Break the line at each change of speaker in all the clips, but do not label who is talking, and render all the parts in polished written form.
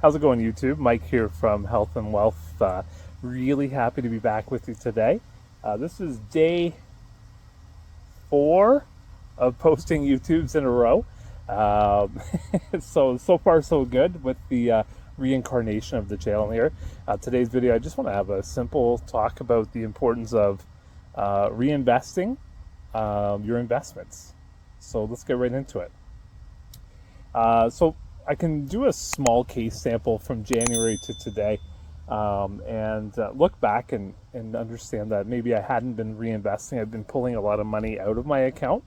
How's it going, YouTube? Mike here from Health and Wealth. Really happy to be back with you today. This is day 4 of posting YouTubes in a row. So far so good with the reincarnation of the channel here. Today's video, I just want to have a simple talk about the importance of reinvesting your investments. So let's get right into it. So I can do a small case sample from January to today and look back and understand that maybe I hadn't been reinvesting. I've been pulling a lot of money out of my account.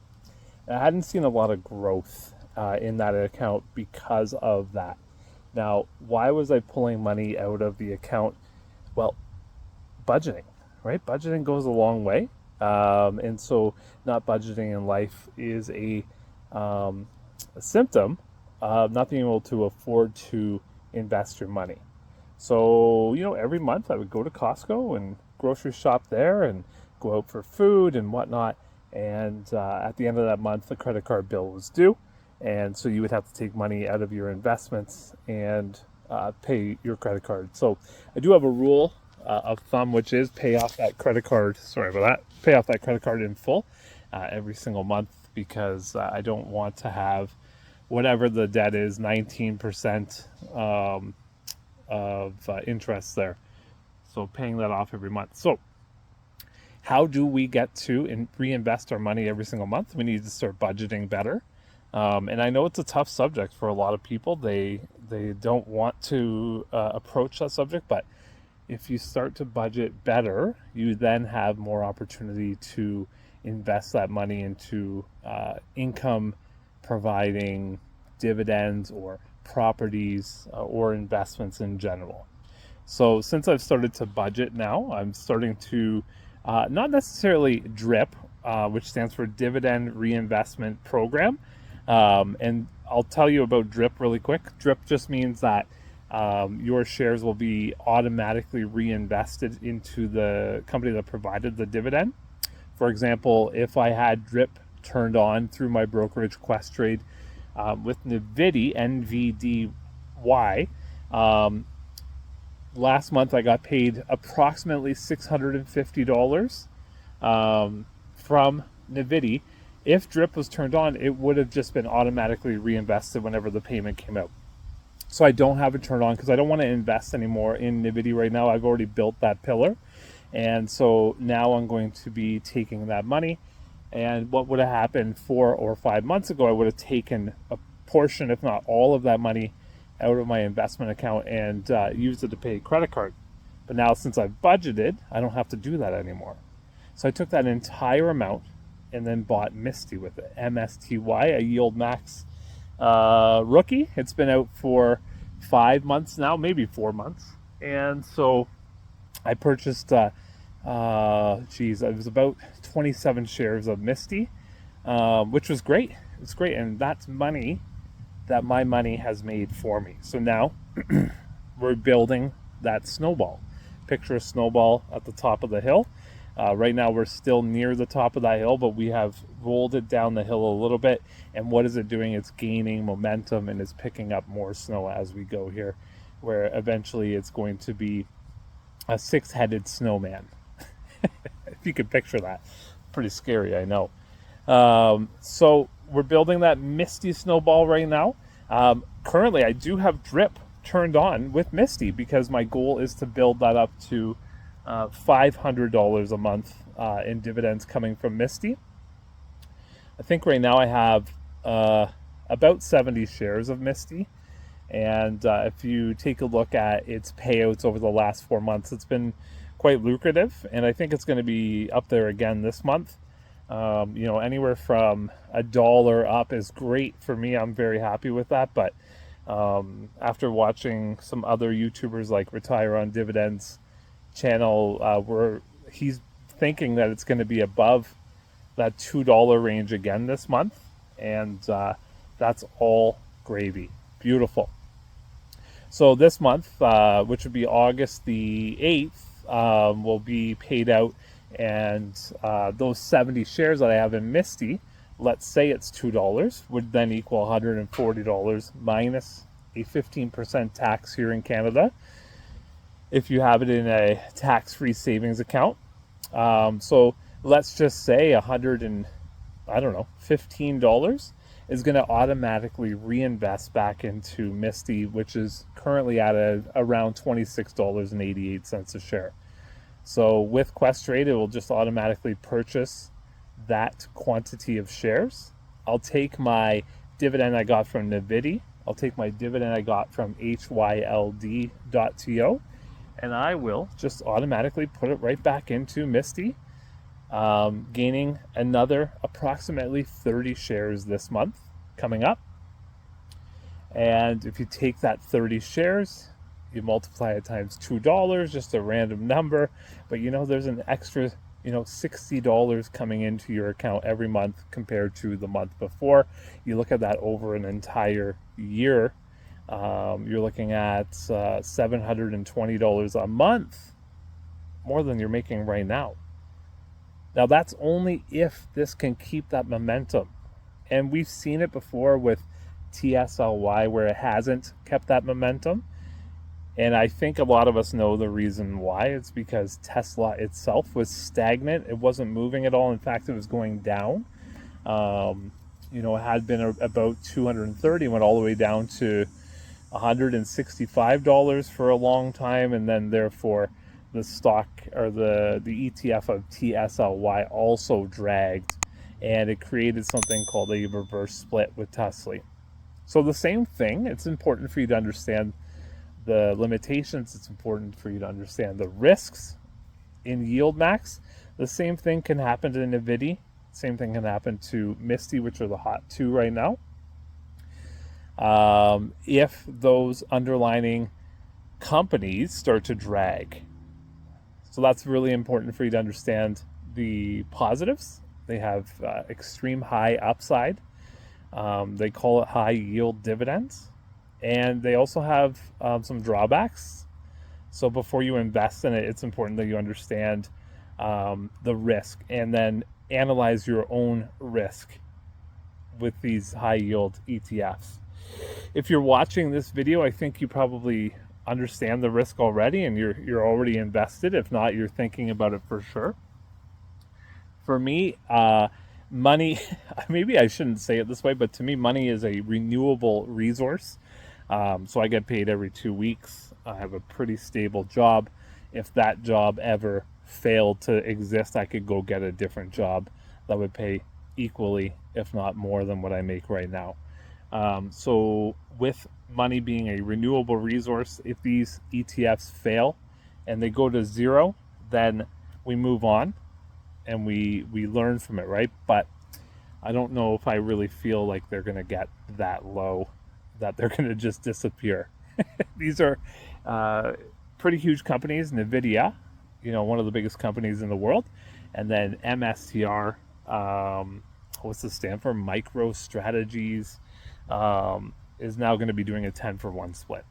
I hadn't seen a lot of growth in that account because of that. Now, why was I pulling money out of the account? Well, budgeting, right? Budgeting goes a long way. And so not budgeting in life is a symptom of not being able to afford to invest your money. So, every month I would go to Costco and grocery shop there and go out for food and whatnot. And at the end of that month, the credit card bill was due. And so you would have to take money out of your investments and pay your credit card. So I do have a rule of thumb, which is pay off that credit card. Pay off that credit card in full every single month, because I don't want to have whatever the debt is, 19% of interest there. So paying that off every month. So how do we get to reinvest our money every single month? We need to start budgeting better. And I know it's a tough subject for a lot of people. They don't want to approach that subject, but if you start to budget better, you then have more opportunity to invest that money into income providing dividends or properties or investments in general. So since I've started to budget now, I'm starting to not necessarily DRIP, which stands for Dividend Reinvestment Program. And I'll tell you about DRIP really quick. DRIP just means that your shares will be automatically reinvested into the company that provided the dividend. For example, if I had DRIP turned on through my brokerage Questrade with nvdy, last month I got paid approximately $650 from nvdy. If DRIP was turned on, it would have just been automatically reinvested whenever the payment came out. So I don't have it turned on because I don't want to invest anymore in nvdy right now. I've already built that pillar. And so now I'm going to be taking that money. And what would have happened 4 or 5 months ago, I would have taken a portion, if not all of that money, out of my investment account and used it to pay a credit card. But now since I've budgeted, I don't have to do that anymore. So I took that entire amount and then bought MSTY with it. MSTY, a YieldMax rookie. It's been out for 5 months now, maybe 4 months. And so I purchased, it was about 27 shares of MSTY, which was great. It's great. And that's money that my money has made for me. So now we're building that snowball. Picture a snowball at the top of the hill. Right now we're still near the top of that hill, but we have rolled it down the hill a little bit. And what is it doing? It's gaining momentum and it's picking up more snow as we go here, where eventually it's going to be a 6-headed snowman. If you could picture that. Pretty scary, I know. So we're building that MSTY snowball right now. Currently, I do have DRIP turned on with MSTY because my goal is to build that up to $500 a month in dividends coming from MSTY. I think right now I have about 70 shares of MSTY. And if you take a look at its payouts over the last 4 months, it's been quite lucrative. And I think it's going to be up there again this month. Anywhere from $1 up is great for me. I'm very happy with that. But after watching some other YouTubers like Retire on Dividends channel, where he's thinking that it's going to be above that $2 range again this month. And that's all gravy. Beautiful. So this month, which would be August the 8th, will be paid out. And those 70 shares that I have in MSTY, let's say it's $2, would then equal $140 minus a 15% tax here in Canada if you have it in a tax-free savings account. So let's just say $15 is going to automatically reinvest back into MSTY, which is currently at around $26.88 a share. So with Questrade, it will just automatically purchase that quantity of shares. I'll take my dividend I got from nvdy, I'll take my dividend I got from hyld.to, and I will just automatically put it right back into MSTY, gaining another approximately 30 shares this month coming up. And if you take that 30 shares, you multiply it times $2, just a random number, but there's an extra $60 coming into your account every month compared to the month before. You look at that over an entire year, you're looking at $720 a month, more than you're making right now. Now that's only if this can keep that momentum. And we've seen it before with TSLY where it hasn't kept that momentum. And I think a lot of us know the reason why. It's because Tesla itself was stagnant. It wasn't moving at all. In fact, it was going down. It had been about 230, went all the way down to $165 for a long time. And then therefore the stock or the ETF of TSLY also dragged. And it created something called a reverse split with Tesla. So the same thing, it's important for you to understand the limitations. It's important for you to understand the risks in YieldMax. The same thing can happen to nvdy. Same thing can happen to MSTY, which are the hot two right now. If those underlying companies start to drag. So that's really important for you to understand the positives. They have extreme high upside. They call it high yield dividends. And they also have some drawbacks. So before you invest in it, it's important that you understand the risk and then analyze your own risk with these high yield ETFs. If you're watching this video, I think you probably understand the risk already and you're already invested. If not, you're thinking about it for sure. For me, money, maybe I shouldn't say it this way, but to me, money is a renewable resource. So I get paid every 2 weeks. I have a pretty stable job. If that job ever failed to exist, I could go get a different job that would pay equally, if not more than what I make right now. So with money being a renewable resource, if these ETFs fail and they go to zero, then we move on and we learn from it, right? But I don't know if I really feel like they're going to get that low, that they're going to just disappear. These are pretty huge companies. nvdy, one of the biggest companies in the world, and then MSTR, what's the stand for? MicroStrategies, is now going to be doing a 10-for-1 split.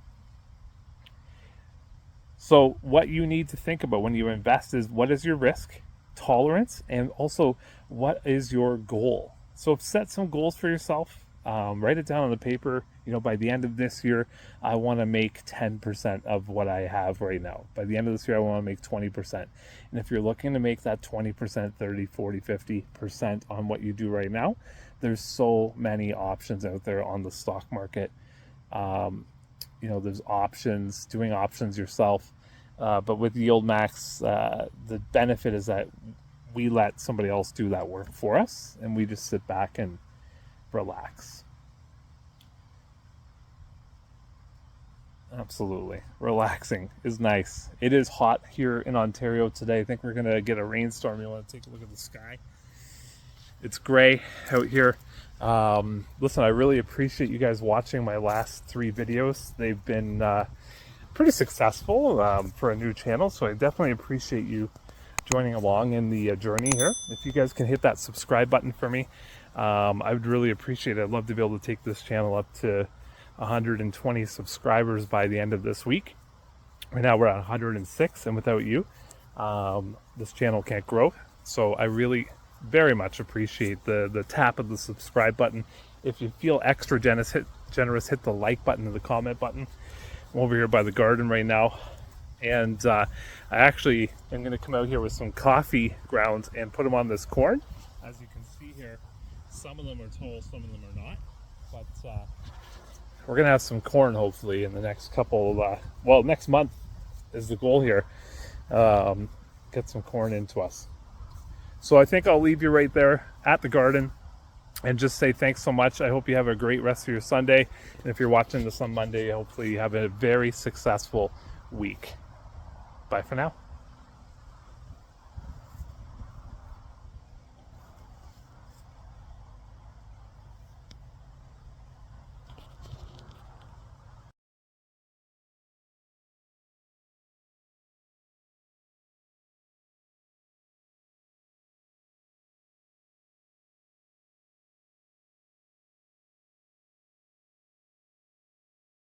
So what you need to think about when you invest is, what is your risk tolerance, and also what is your goal? So set some goals for yourself. Write it down on the paper. By the end of this year, I want to make 10% of what I have right now. By the end of this year, I want to make 20%. And if you're looking to make that 20%, 30, 40, 50% on what you do right now, there's so many options out there on the stock market. There's options, doing options yourself. But with YieldMax, the benefit is that we let somebody else do that work for us, and we just sit back and relax. Absolutely. Relaxing is nice. It is hot here in Ontario today. I think we're going to get a rainstorm. You want to take a look at the sky? It's gray out here. Listen, I really appreciate you guys watching my last 3 videos. They've been pretty successful for a new channel, so I definitely appreciate you joining along in the journey here. If you guys can hit that subscribe button for me, I would really appreciate it. I'd love to be able to take this channel up to 120 subscribers by the end of this week. Right now we're at 106, and without you, this channel can't grow. So I really very much appreciate the tap of the subscribe button. If you feel extra generous, hit generous, hit the like button and the comment button. I'm over here by the garden right now, and I actually am going to come out here with some coffee grounds and put them on this corn. As you can see here, some of them are tall, some of them are not, but we're going to have some corn hopefully in the next couple, well, next month is the goal here. Get some corn into us. So I think I'll leave you right there at the garden and just say thanks so much. I hope you have a great rest of your Sunday. And if you're watching this on Monday, hopefully you have a very successful week. Bye for now.